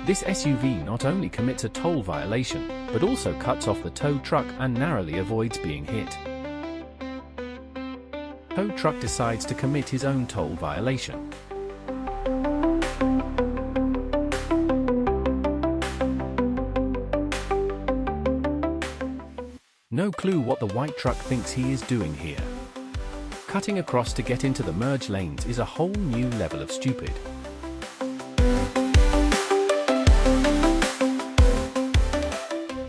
This SUV not only commits a toll violation, but also cuts off the tow truck and narrowly avoids being hit. Tow truck decides to commit his own toll violation. No clue what the white truck thinks he is doing here. Cutting across to get into the merge lanes is a whole new level of stupid.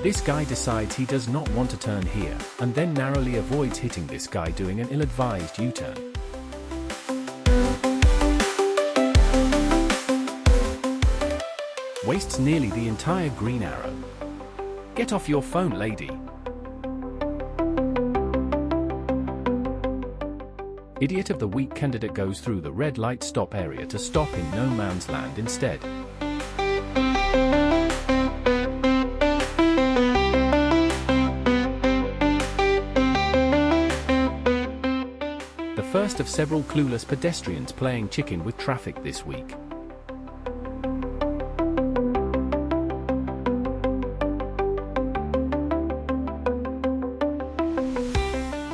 This guy decides he does not want to turn here, and then narrowly avoids hitting this guy doing an ill-advised U-turn. Wastes nearly the entire green arrow. Get off your phone, lady. Idiot of the Week candidate goes through the red light stop area to stop in no man's land instead. The first of several clueless pedestrians playing chicken with traffic this week.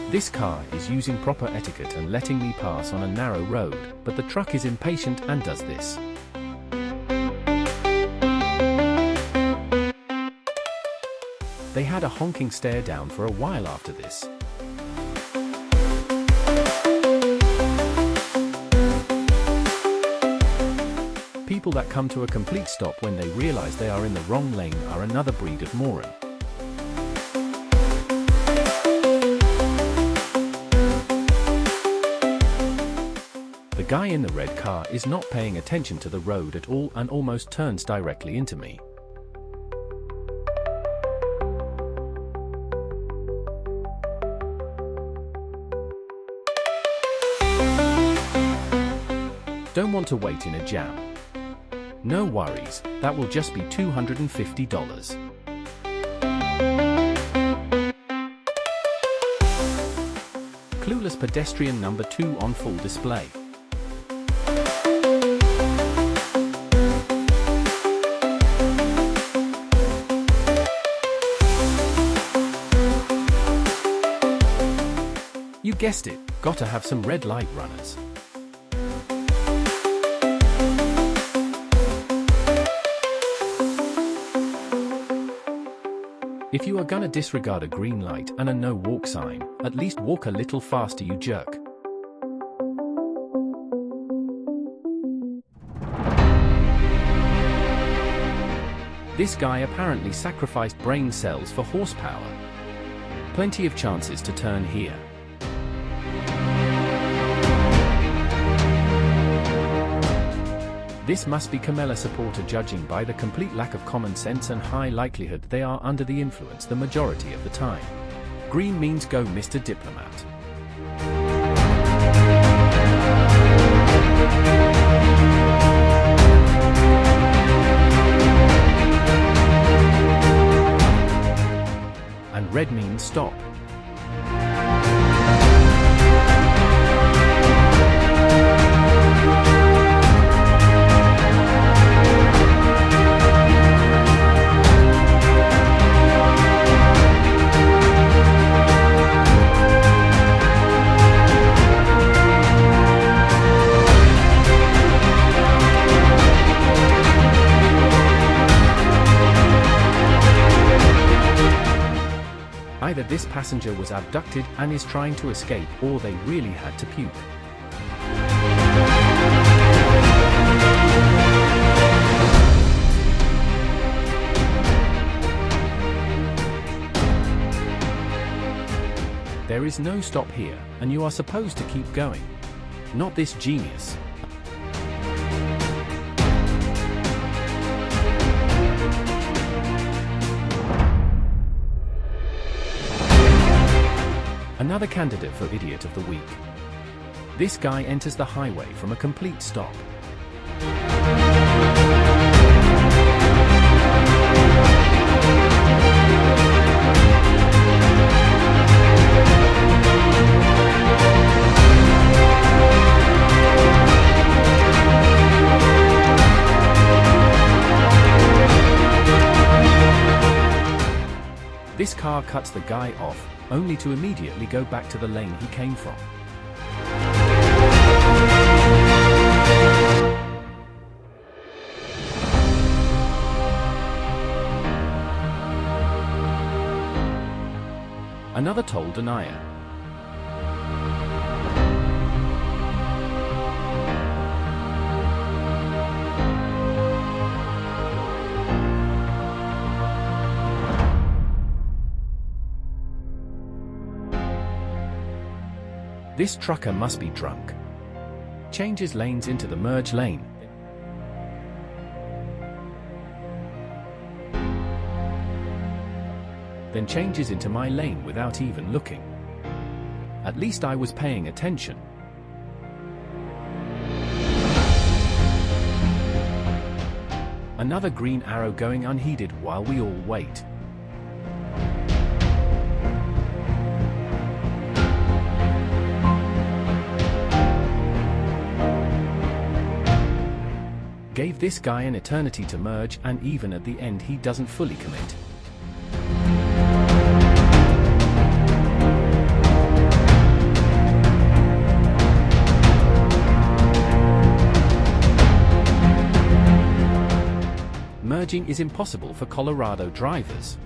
This car is using proper etiquette and letting me pass on a narrow road, but the truck is impatient and does this. They had a honking stare down for a while after this. People that come to a complete stop when they realize they are in the wrong lane are another breed of moron. The guy in the red car is not paying attention to the road at all and almost turns directly into me. Don't want to wait in a jam? No worries, that will just be $250. Clueless pedestrian number 2 on full display. You guessed it, gotta have some red light runners. If you are gonna disregard a green light and a no walk sign, at least walk a little faster, you jerk. This guy apparently sacrificed brain cells for horsepower. Plenty of chances to turn here. This must be Kamala supporter, judging by the complete lack of common sense and high likelihood they are under the influence the majority of the time. Green means go, Mr. Diplomat. And red means stop. Either this passenger was abducted and is trying to escape, or they really had to puke. There is no stop here, and you are supposed to keep going. Not this genius. Another candidate for Idiot of the Week. This guy enters the highway from a complete stop. This car cuts the guy off, only to immediately go back to the lane he came from. Another toll denier. This trucker must be drunk. Changes lanes into the merge lane. Then changes into my lane without even looking. At least I was paying attention. Another green arrow going unheeded while we all wait. Gave this guy an eternity to merge, and even at the end he doesn't fully commit. Merging is impossible for Colorado drivers.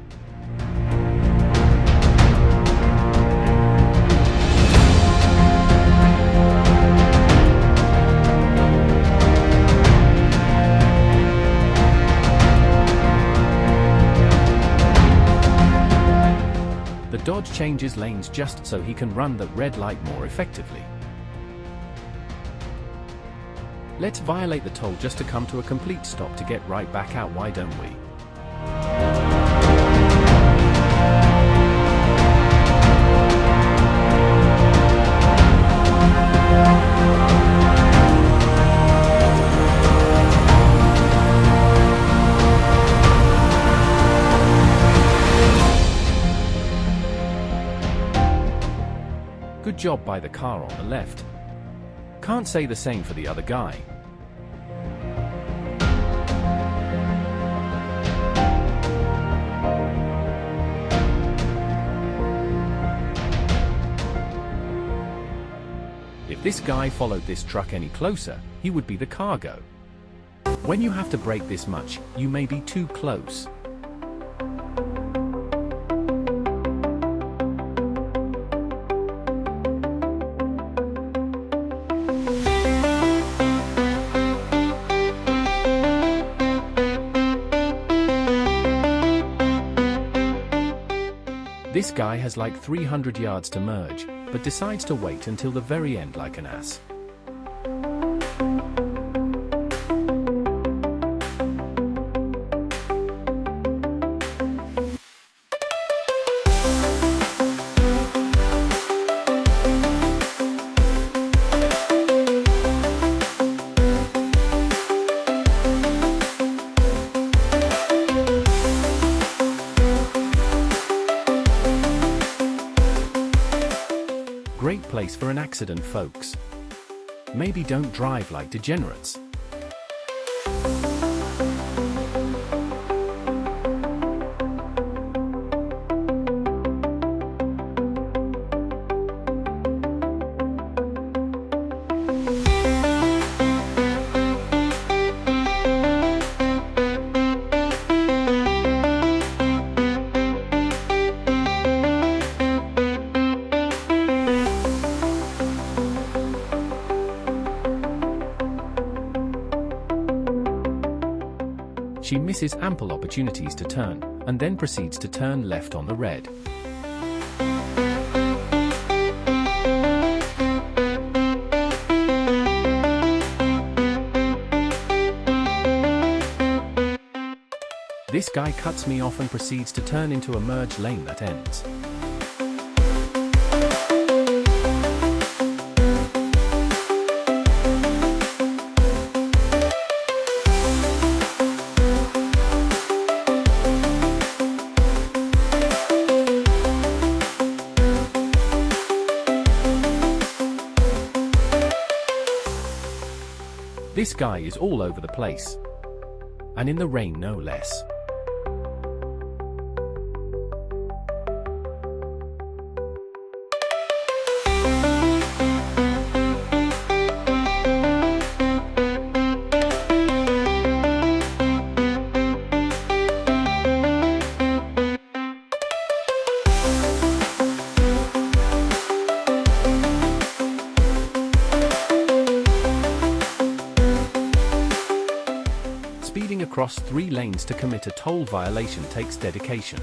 The Dodge changes lanes just so he can run the red light more effectively. Let's violate the toll just to come to a complete stop to get right back out, why don't we? Good job by the car on the left. Can't say the same for the other guy. If this guy followed this truck any closer, he would be the cargo. When you have to brake this much, you may be too close. This guy has like 300 yards to merge, but decides to wait until the very end like an ass. Great place for an accident, folks. Maybe don't drive like degenerates. She misses ample opportunities to turn, and then proceeds to turn left on the red. This guy cuts me off and proceeds to turn into a merge lane that ends. This guy is all over the place. And in the rain no less. cross 3 lanes to commit a toll violation takes dedication.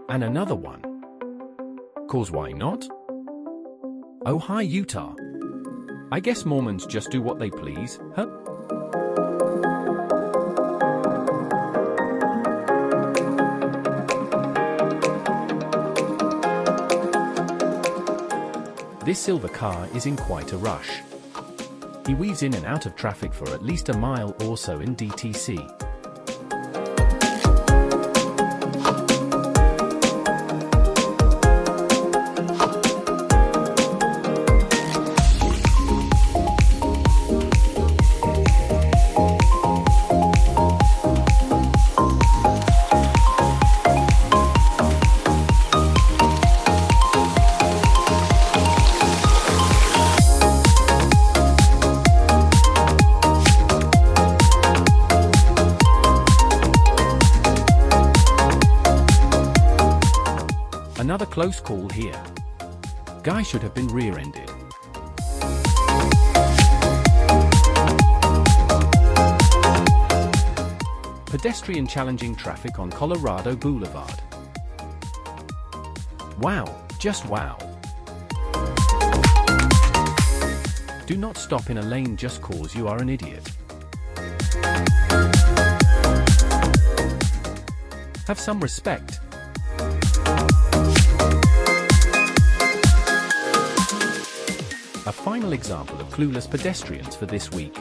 And another one. 'Cause why not? Oh hi Utah. I guess Mormons just do what they please, huh? This silver car is in quite a rush. He weaves in and out of traffic for at least a mile or so in DTC. Another close call here. Guy should have been rear-ended. Pedestrian challenging traffic on Colorado Boulevard. Wow, just wow. Do not stop in a lane just cause you are an idiot. Have some respect. A final example of clueless pedestrians for this week.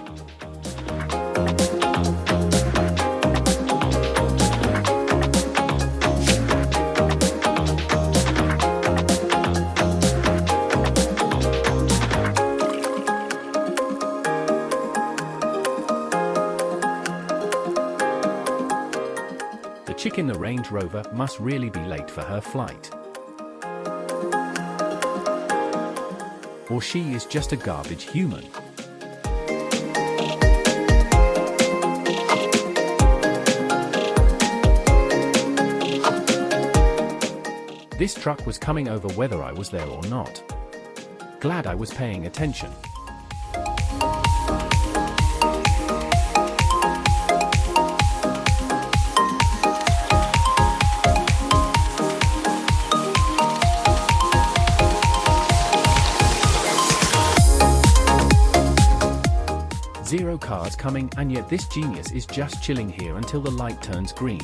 The chick in the Range Rover must really be late for her flight. Or she is just a garbage human. This truck was coming over whether I was there or not. Glad I was paying attention. Zero cars coming, and yet this genius is just chilling here until the light turns green.